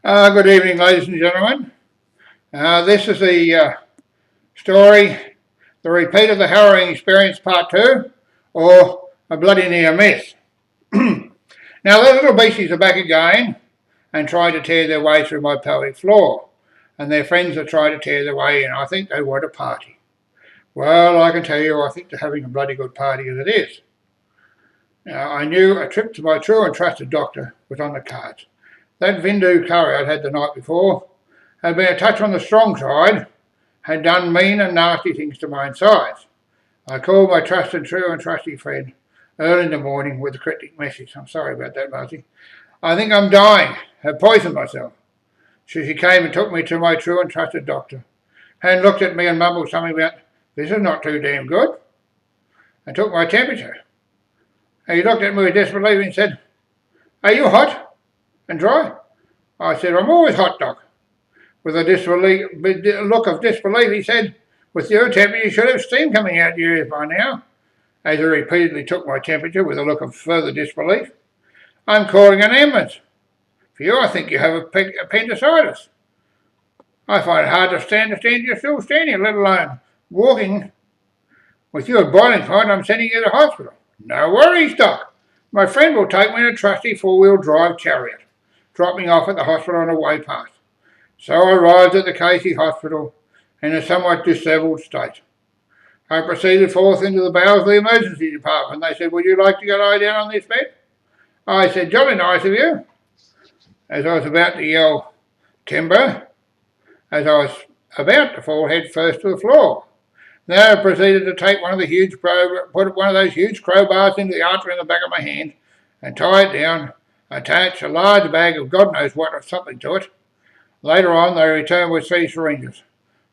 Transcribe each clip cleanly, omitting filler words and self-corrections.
Good evening, ladies and gentlemen. This is the story, The Repeat of the Harrowing Experience Part 2, or A Bloody Near Miss. Now, the little beasties are back again and trying to tear their way through my pelvic floor, and their friends are trying to tear their way in. I think they want a party. Well, I can tell you, I think they're having a bloody good party as it is. Now, I knew a trip to my true and trusted doctor was on the cards. That Vindu curry I'd had the night before had been a touch on the strong side, had done mean and nasty things to my insides. I called my trusted, true and trusty friend early in the morning with a cryptic message. I'm sorry about that, Marcy. I think I'm dying, have poisoned myself. So she came and took me to my true and trusted doctor, and looked at me and mumbled something about, this is not too damn good, and took my temperature. And he looked at me with disbelief and said, are you hot and dry? I said, I'm always hot, doc. With a look of disbelief, he said, with your temperature, you should have steam coming out your ears by now. As he repeatedly took my temperature with a look of further disbelief, I'm calling an ambulance. For you, I think you have appendicitis. I find it hard to stand you're still standing, let alone walking. With you at boiling point, I'm sending you to the hospital. No worries, doc. My friend will take me in a trusty four-wheel drive chariot, drop me off at the hospital on the way past. So I arrived at the Casey Hospital in a somewhat dishevelled state. I proceeded forth into the bowels of the emergency department. They said, would you like to lie down on this bed? I said, jolly nice of you. As I was about to yell, timber, as I was about to fall head first to the floor. Then I proceeded to take put one of those huge crowbars into the artery in the back of my hand and tie it down, attach a large bag of God knows what or something to it. Later on, they returned with 3 syringes.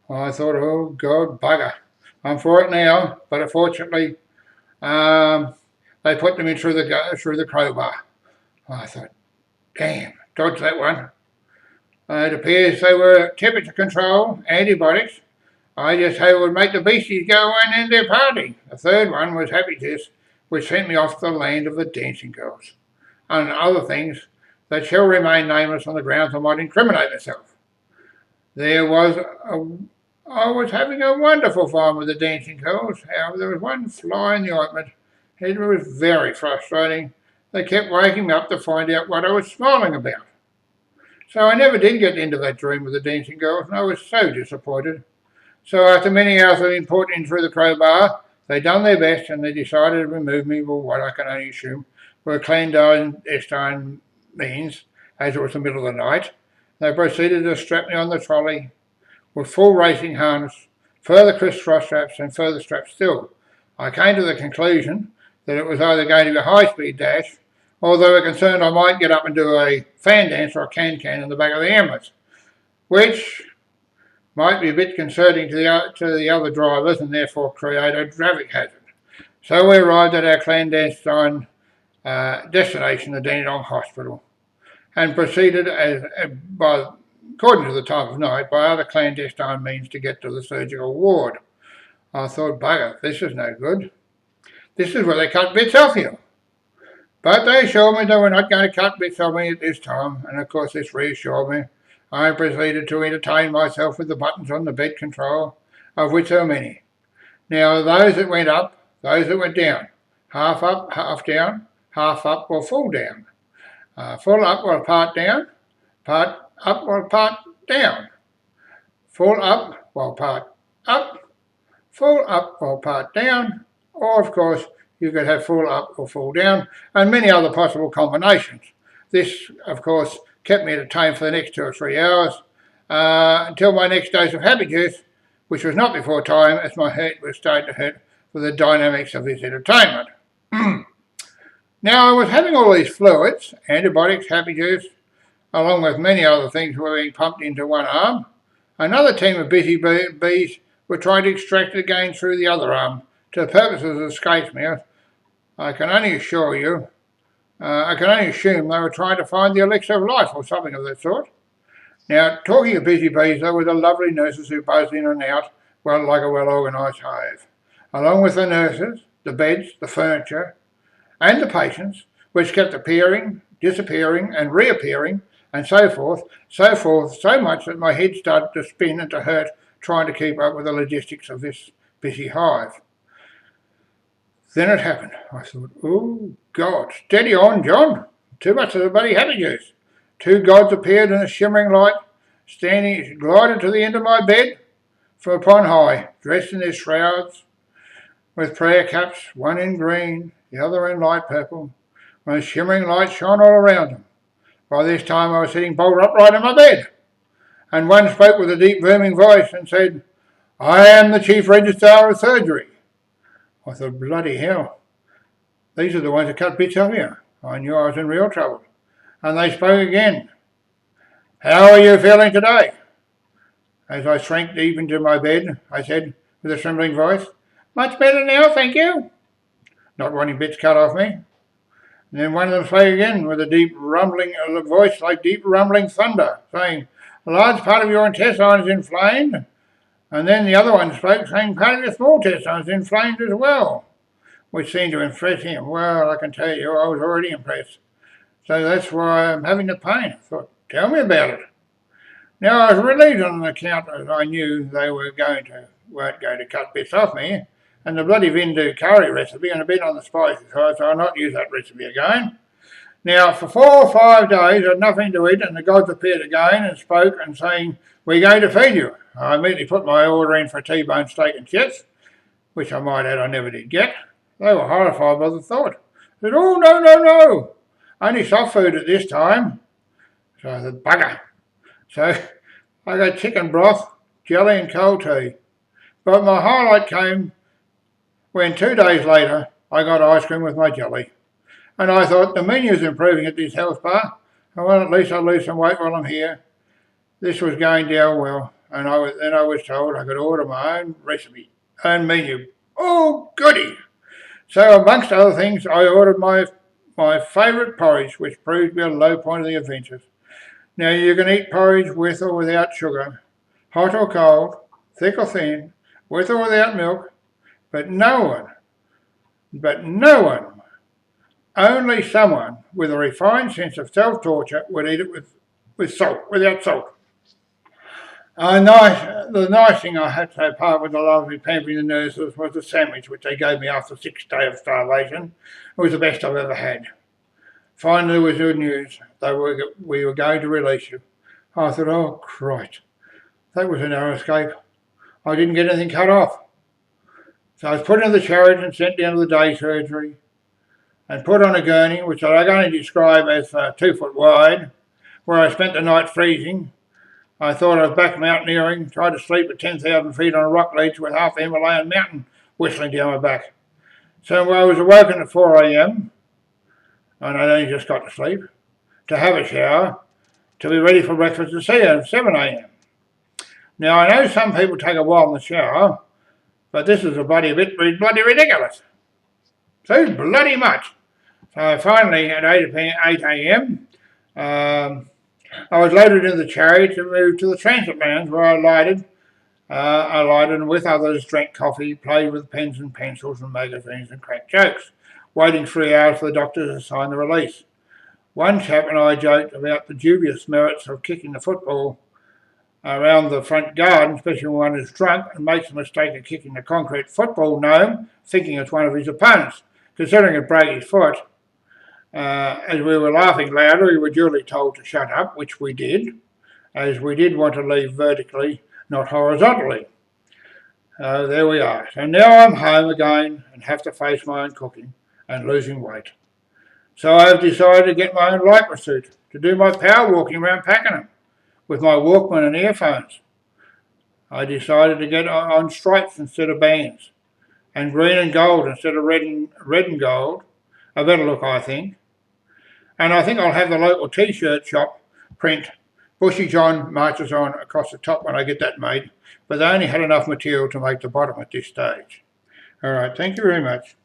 I thought, oh, God, bugger. I'm for it now, but unfortunately, they put them in through the crowbar. I thought, damn, dodged that one. It appears they were temperature control, antibiotics. I just hoped it would make the beasties go and end their party. The third one was Happy Test, which sent me off to the land of the dancing girls, and other things that shall remain nameless on the grounds I might incriminate myself. I was having a wonderful fun with the dancing girls. However, there was one fly in the ointment. It was very frustrating. They kept waking me up to find out what I was smiling about. So I never did get into that dream with the dancing girls, and I was so disappointed. So after many hours of being put in through the crowbar, they done their best and they decided to remove me with what I can only assume were clandestine means, as it was the middle of the night. They proceeded to strap me on the trolley with full racing harness, further crisscross straps and further straps still. I came to the conclusion that it was either going to be a high-speed dash, or they were concerned I might get up and do a fan dance or a can-can in the back of the ambulance, which might be a bit concerning to the other drivers and therefore create a traffic hazard. So we arrived at our clandestine destination, the Dandenong Hospital, and proceeded, according to the time of night, by other clandestine means to get to the surgical ward. I thought, bugger, this is no good. This is where they cut bits off you. But they assured me they were not going to cut bits off me at this time, and of course this reassured me. I proceeded to entertain myself with the buttons on the bed control, of which there were many. Now, those that went up, those that went down, half up, half down, half up or full down. Full up or part down, part up or part down. Full up while part up, full up or part down, or of course you could have full up or full down, and many other possible combinations. This, of course, kept me entertained for the next 2 or 3 hours until my next dose of Happy Juice, which was not before time as my head was starting to hurt with the dynamics of this entertainment. Now, I was having all these fluids, antibiotics, Happy Juice, along with many other things were being pumped into one arm. Another team of busy bees were trying to extract it again through the other arm to the purposes of escapes me. I can only assume they were trying to find the elixir of life or something of that sort. Now, talking of busy bees, there were the lovely nurses who buzzed in and out like a well-organised hive. Along with the nurses, the beds, the furniture, and the patients, which kept appearing, disappearing, and reappearing and so forth, so much that my head started to spin and to hurt trying to keep up with the logistics of this busy hive. Then it happened. I thought, oh, God, steady on, John. Too much of the bloody happy juice. Two gods appeared in a shimmering light, glided to the end of my bed from upon high, dressed in their shrouds, with prayer caps, one in green, the other in light purple, when the shimmering light shone all around them. By this time I was sitting bolt upright in my bed, and one spoke with a deep booming voice and said, I am the Chief Registrar of Surgery. I thought, bloody hell, these are the ones that cut bits off you. I knew I was in real trouble. And they spoke again. How are you feeling today? As I shrank deep into my bed, I said with a trembling voice, Much better now, thank you. Not wanting bits cut off me. And then one of them spoke again with a deep rumbling voice like deep rumbling thunder, saying, A large part of your intestine is inflamed. And then the other one spoke, saying part of your small intestine is inflamed as well, which seemed to impress him. Well, I can tell you, I was already impressed. So that's why I'm having the pain. I thought, tell me about it. Now, I was relieved on account as I knew they weren't going to cut bits off me, and the bloody Vindu curry recipe and a bit on the spices, so I'll not use that recipe again. Now, for 4 or 5 days, I had nothing to eat, and the gods appeared again and spoke and saying, We're going to feed you. I immediately put my order in for a T-bone steak and chips, which I might add I never did get. They were horrified by the thought. They said, Oh, no. Only soft food at this time. So I said, bugger. So I got chicken broth, jelly and cold tea. But my highlight came when 2 days later I got ice cream with my jelly. And I thought, the menu's improving at this health bar. Well, at least I'll lose some weight while I'm here. This was going down well. And then I was told I could order my own recipe, own menu. Oh, goody! So amongst other things, I ordered my favourite porridge, which proved to be a low point of the adventures. Now you can eat porridge with or without sugar, hot or cold, thick or thin, with or without milk, but no one, only someone with a refined sense of self-torture would eat it with salt, without salt. The nice thing I had so far with the lovely pampering the nurses was the sandwich which they gave me after 6 days of starvation. It was the best I've ever had. Finally, there was good news. We were going to release you. I thought, oh, Christ, that was a narrow escape. I didn't get anything cut off. So I was put into the chariot and sent down to the day surgery and put on a gurney, which I can only describe as 2 foot wide, where I spent the night freezing. I thought I was back mountaineering, tried to sleep at 10,000 feet on a rock ledge with half the Himalayan mountain whistling down my back. So I was awoken at 4 a.m, and I'd only just got to sleep, to have a shower, to be ready for breakfast at 7 a.m. Now, I know some people take a while in the shower, but this is a bloody ridiculous. Too bloody much. So finally, at 8 a.m, I was loaded in the chariot and moved to the transit lounge where I alighted and with others drank coffee, played with pens and pencils and magazines and cracked jokes, waiting 3 hours for the doctor to sign the release. One chap and I joked about the dubious merits of kicking the football around the front garden, especially when one is drunk and makes the mistake of kicking the concrete football gnome, thinking it's one of his opponents, considering it broke his foot. As we were laughing louder, we were duly told to shut up, which we did, as we did want to leave vertically, not horizontally. There we are. So now I'm home again and have to face my own cooking and losing weight. So I have decided to get my own lycra suit to do my power walking around Pakenham with my Walkman and earphones. I decided to get on stripes instead of bands, and green and gold instead of red and gold. A better look, I think. And I think I'll have the local T-shirt shop print Bushy John Marches On across the top when I get that made, but they only had enough material to make the bottom at this stage. All right, thank you very much.